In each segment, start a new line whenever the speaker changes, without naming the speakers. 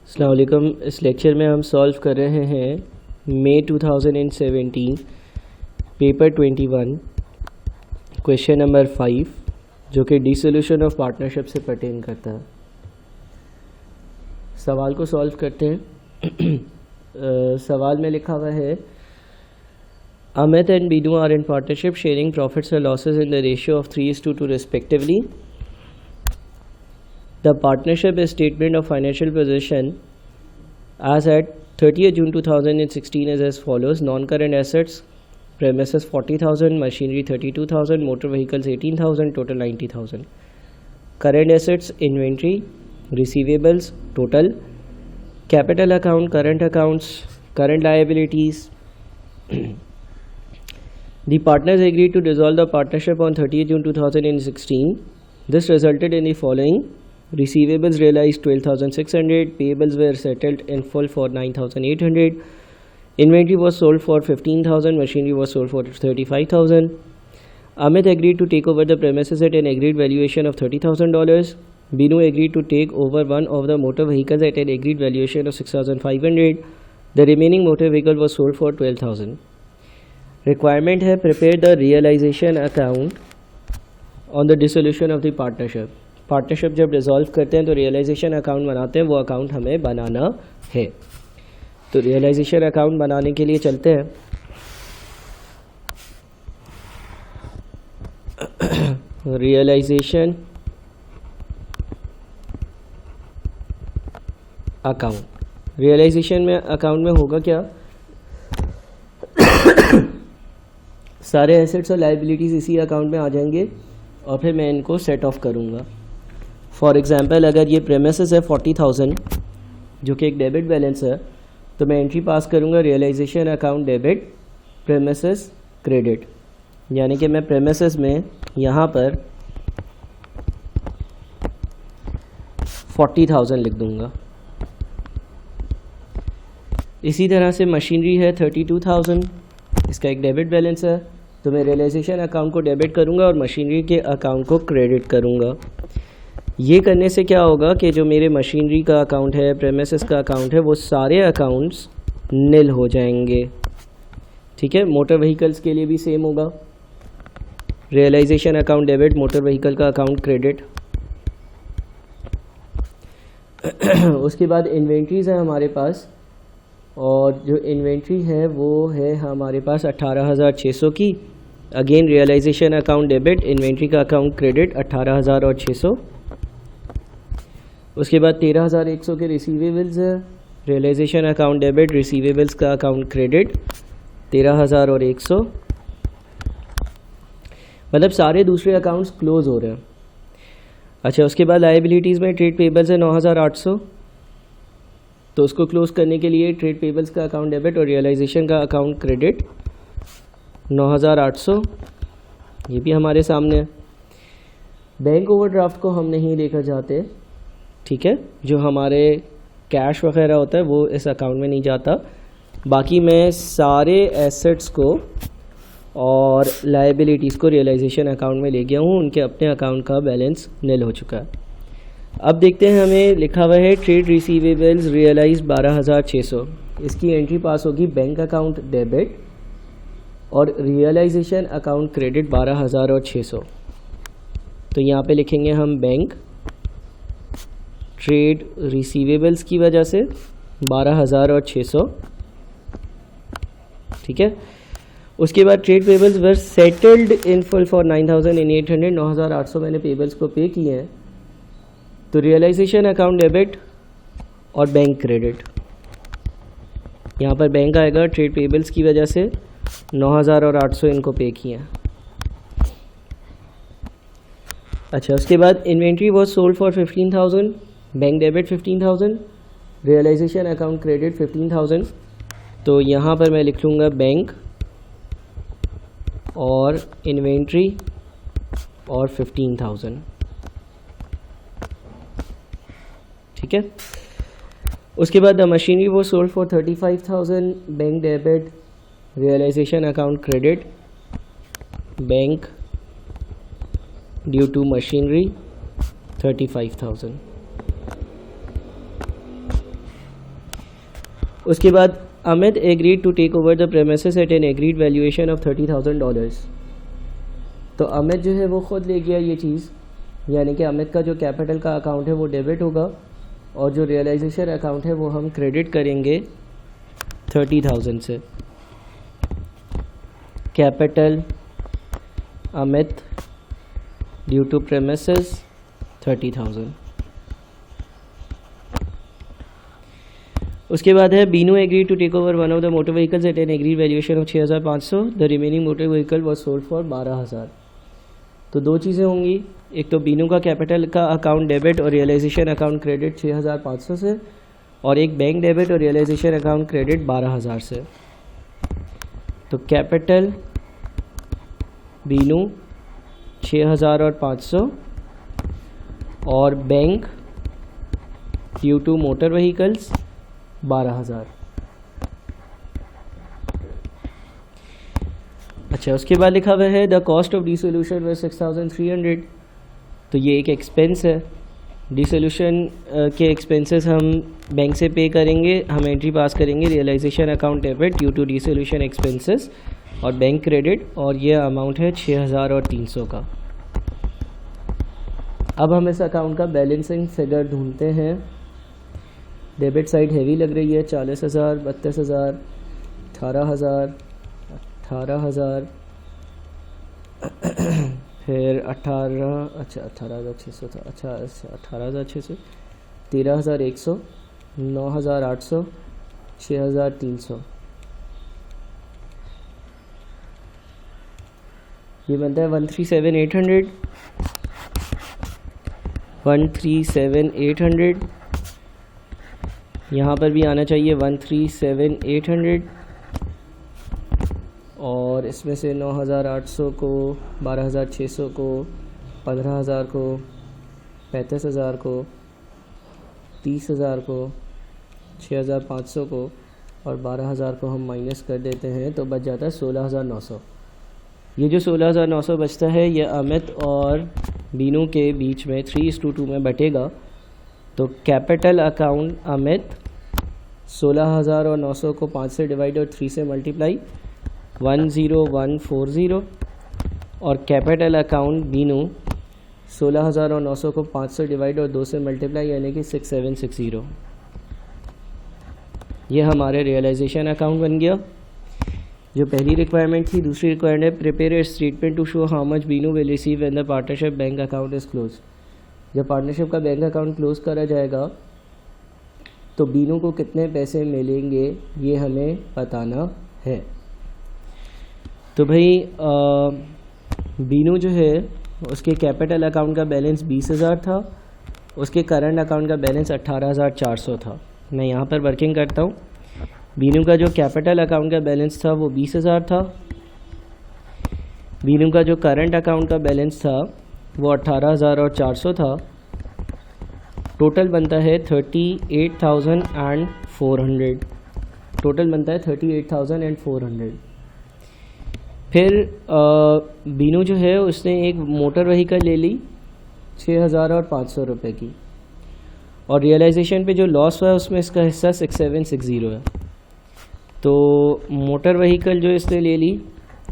अस्सलाम वालेकुम। इस लेक्चर में हम सॉल्व कर रहे हैं मई 2017 पेपर 21 क्वेश्चन नंबर 5 जो कि डिसोल्यूशन ऑफ पार्टनरशिप से पर्टेन करता है। सवाल को सॉल्व करते हैं। सवाल में लिखा हुआ है Amit and Binu are in partnership sharing profits or losses in the ratio of 3:2 respectively. The partnership is statement of financial position as at 30th June 2016 is as follows. Non-current assets, premises 40,000, machinery 32,000, motor vehicles 18,000, total 90,000. Current assets, inventory, receivables, total. Capital account, current accounts, current liabilities. The partners agreed to dissolve the partnership on 30th June 2016. This resulted in the following. Receivables realized 12,600, payables were settled in full for 9,800, inventory was sold for 15,000, machinery was sold for 35,000. Amit agreed to take over the premises at an agreed valuation of $30,000. Binu agreed to take over one of the motor vehicles at an agreed valuation of 6,500. The remaining motor vehicle was sold for 12,000. Requirement है prepare the realization account on the dissolution of the partnership. Partnership जब dissolve करते हैं तो realisation account बनाते हैं, वो account हमें बनाना है। तो रियलाइजेशन अकाउंट बनाने के लिए चलते हैं। रियलाइजेशन अकाउंट, रियलाइजेशन में अकाउंट में होगा क्या, सारे एसेट्स और लाइबिलिटीज़ इसी अकाउंट में आ जाएंगे और फिर मैं इनको सेट ऑफ करूँगा। फॉर एग्ज़ाम्पल अगर ये प्रेमिसेस है 40,000 जो कि एक डेबिट बैलेंस है, तो मैं एंट्री पास करूँगा realization account debit premises credit, यानी कि मैं प्रेमिसेस में यहाँ पर 40,000 लिख दूँगा। इसी तरह से मशीनरी है 32,000, इसका एक डेबिट बैलेंस है, तो मैं रियलाइजेशन अकाउंट को डेबिट करूँगा और मशीनरी के अकाउंट को क्रेडिट करूँगा। ये करने से क्या होगा कि जो मेरे मशीनरी का अकाउंट है, प्रेमिसेस का अकाउंट है, वो सारे अकाउंट्स निल हो जाएंगे। ठीक है, मोटर व्हीकल्स के लिए भी सेम होगा, realization account debit, motor vehicle का अकाउंट क्रेडिट। उसके बाद इन्वेंट्रीज़ है हमारे पास, और जो इन्वेंट्री है वो है हमारे पास 18,600 की। Again realization account debit, inventory का अकाउंट क्रेडिट 18,600। उसके बाद 13,100 के रिसीवेबल्स है, रियलाइजेशन अकाउंट डेबिट, रिसीवेबल्स का अकाउंट क्रेडिट 13,100। मतलब सारे दूसरे अकाउंट्स क्लोज हो रहे हैं। अच्छा, उसके बाद लाइबिलिटीज़ में ट्रेड पेबल्स है 9,800, तो उसको क्लोज करने के लिए ट्रेड पेबल्स का अकाउंट डेबिट और रियलाइजेशन का अकाउंट क्रेडिट 9,800, ये भी हमारे सामने है। बैंक ओवरड्राफ्ट को हम नहीं लेकर जाते, ठीक है, जो हमारे कैश वगैरह होता है वो इस अकाउंट में नहीं जाता। बाकी मैं सारे एसेट्स को और लाइबिलिटीज़ को रियलाइजेशन अकाउंट में ले गया हूँ, उनके अपने अकाउंट का बैलेंस निल हो चुका है। अब देखते हैं, हमें लिखा हुआ है ट्रेड रिसीवेबल्स रियलाइज 12,600, इसकी एंट्री पास होगी बैंक अकाउंट डेबिट और रियलाइजेशन अकाउंट क्रेडिट 12,600। तो यहाँ पे लिखेंगे हम बैंक, ट्रेड रिसीवेबल्स की वजह से 12,600, ठीक है। उसके बाद trade payables were settled in full for 9,800, 9,800 मैंने पेबल्स को पे किए हैं। तो रियलाइजेशन अकाउंट डेबिट और बैंक क्रेडिट, यहाँ पर बैंक आएगा, ट्रेड पेबल्स की वजह से 9,800 इनको पे किए हैं। अच्छा, उसके बाद inventory was sold for 15,000, bank debit 15,000, realization account credit 15,000। तो यहाँ पर मैं लिख लूँगा बैंक और इन्वेंट्री और 15,000, ठीक है। उसके बाद द मशीनरी वो sold for 35,000, bank debit, realization account credit, bank due to machinery 35,000। उसके बाद Amit agreed to take over the premises at an agreed valuation of $30,000। तो अमित जो है वो ख़ुद ले गया ये चीज़, यानी कि अमित का जो कैपिटल का अकाउंट है वो डेबिट होगा और जो रियलाइजेशन अकाउंट है वो हम क्रेडिट करेंगे 30,000 से। Capital Amit due to premises 30,000। उसके बाद है Binu agree to take over one of the motor vehicles at an agree valuation of 6,500। The remaining motor vehicle was sold for 12,000। तो दो चीज़ें होंगी, एक तो बीनू का कैपिटल का अकाउंट डेबिट और रियलाइजेशन अकाउंट क्रेडिट 6,500 से, और एक बैंक डेबिट और रियलाइजेशन अकाउंट क्रेडिट 12,000 से। तो कैपिटल बीनू 6,000 और 500 और bank due to motor vehicles 12,000। अच्छा, उसके बाद लिखा हुआ है द कॉस्ट ऑफ डिसोल्यूशन व 6,300। तो ये एक एक्सपेंस है। डिसोल्यूशन के एक्सपेंसेस हम बैंक से पे करेंगे, हम एंट्री पास करेंगे realization account debit due to dissolution expenses और बैंक क्रेडिट, और ये अमाउंट है 6,000 और 300 का। अब हम इस अकाउंट का बैलेंसिंग फिगर ढूंढते हैं। डेबिट साइड हैवी लग रही है, 40,000, 32,000, 18,000, 18,000, फिर 18,600 था, अच्छा 18,600, 13,100, 9,800, 6,300। ये बनता है 137,800, 137,800। यहाँ पर भी आना चाहिए 137,800, और इसमें से 9,800 को, 12,600 को, 15,000 को, 35,000 को, 30,000 को, 6,500 को और 12,000 को हम माइनस कर देते हैं तो बच जाता है 16,900। ये जो 16,900 बचता है ये अमित और बीनू के बीच में 3:2 में बटेगा। तो कैपिटल अकाउंट अमित 16,000 और 900 को 5 से डिवाइड और 3 से मल्टीप्लाई 10140, और कैपिटल अकाउंट बीनू 16,000 और 900 को 5 से डिवाइड और 2 से मल्टीप्लाई यानी कि 6760। ये हमारे रियलाइजेशन अकाउंट बन गया। जो पहली रिक्वायरमेंट थी। दूसरी रिक्वायरमेंट है prepare a statement to show how much Binu will receive when the partnership bank account is close. जब पार्टनरशिप का बैंक अकाउंट क्लोज करा जाएगा तो बीनू को कितने पैसे मिलेंगे ये हमें बताना है। तो भाई बीनू जो है उसके कैपिटल अकाउंट का बैलेंस 20,000 था, उसके करंट अकाउंट का बैलेंस 18,400 था। मैं यहाँ पर वर्किंग करता हूँ। बीनू का जो कैपिटल अकाउंट का बैलेंस था वो 20,000 था, बीनू का जो करंट अकाउंट का बैलेंस था वो 18,400 था। टोटल बनता है 38,400। टोटल बनता है 38,400। फिर बीनू जो है उसने एक मोटर व्हीकल ले ली 6,500 रुपये की, और रियलाइजेशन पे जो लॉस हुआ है उसमें इसका हिस्सा 6760 है। तो मोटर व्हीकल जो इसने ले ली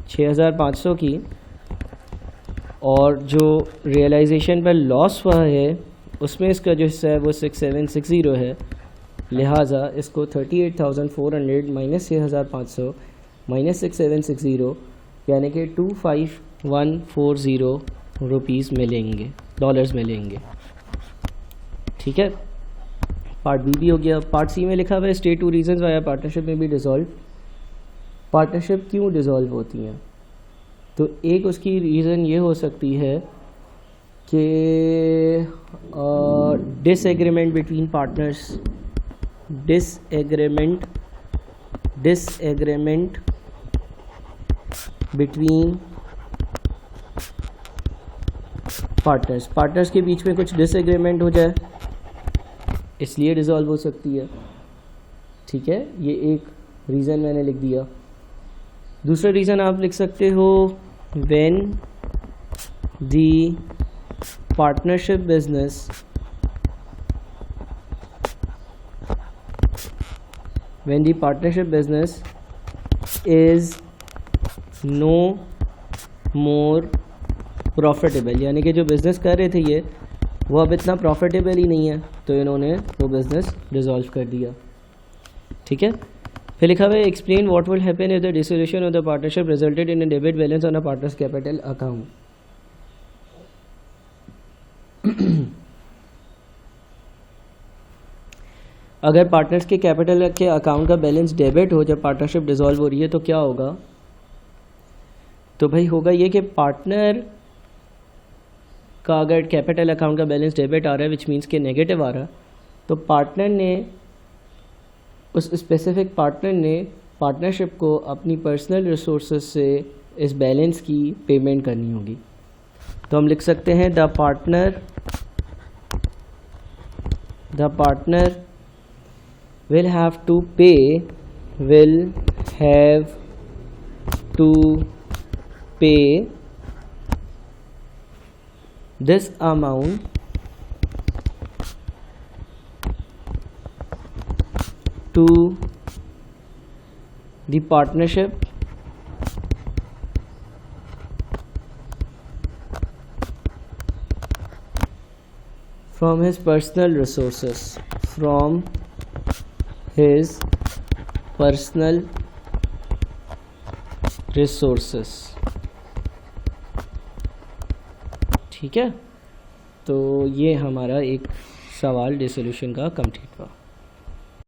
6,500 की, और जो रियलाइजेशन पर लॉस हुआ है उसमें इसका जो हिस्सा है वो 6760 है। लिहाजा इसको 38,400 माइनस 6,500 माइनस 6760 यानी कि 25,140 रुपीज़ मिलेंगे, डॉलर्स मिलेंगे। ठीक है, पार्ट बी भी हो गया। पार्ट सी में लिखा हुआ है स्टेट 2 रीजंस वाई पार्टनरशिप में भी डिसॉल्व। पार्टनरशिप क्यों डिसॉल्व होती हैं? तो एक उसकी रीज़न ये हो सकती है कि disagreement between partners, disagreement between partners के बीच में कुछ डिसएग्रीमेंट हो जाए, इसलिए डिसॉल्व हो सकती है। ठीक है, ये एक रीज़न मैंने लिख दिया। दूसरा रीज़न आप लिख सकते हो when the partnership business when the partnership business is no more profitable, यानी कि जो बिज़नेस कर रहे थे ये वो अब इतना प्रॉफिटेबल ही नहीं है, तो इन्होंने वो बिज़नेस डिसॉल्व कर दिया। ठीक है, फिर लिखा हुआ है explain what will happen if the dissolution of the partnership resulted in a debit balance on a partners capital account. अगर पार्टनर्स के कैपिटल के अकाउंट का बैलेंस डेबिट हो जब पार्टनरशिप डिसॉल्व हो रही है तो क्या होगा? तो भाई होगा ये कि पार्टनर का अगर कैपिटल अकाउंट का बैलेंस डेबिट आ रहा है विच मीन्स के नेगेटिव आ रहा है, तो पार्टनर ने उस स्पेसिफिक पार्टनर ने पार्टनरशिप को अपनी पर्सनल रिसोर्सेज से इस बैलेंस की पेमेंट करनी होगी। तो हम लिख सकते हैं the partner will have to pay this amount to the partnership from his personal resources, ठीक है, तो ये हमारा एक सवाल डिसोल्यूशन का कंप्लीट हुआ।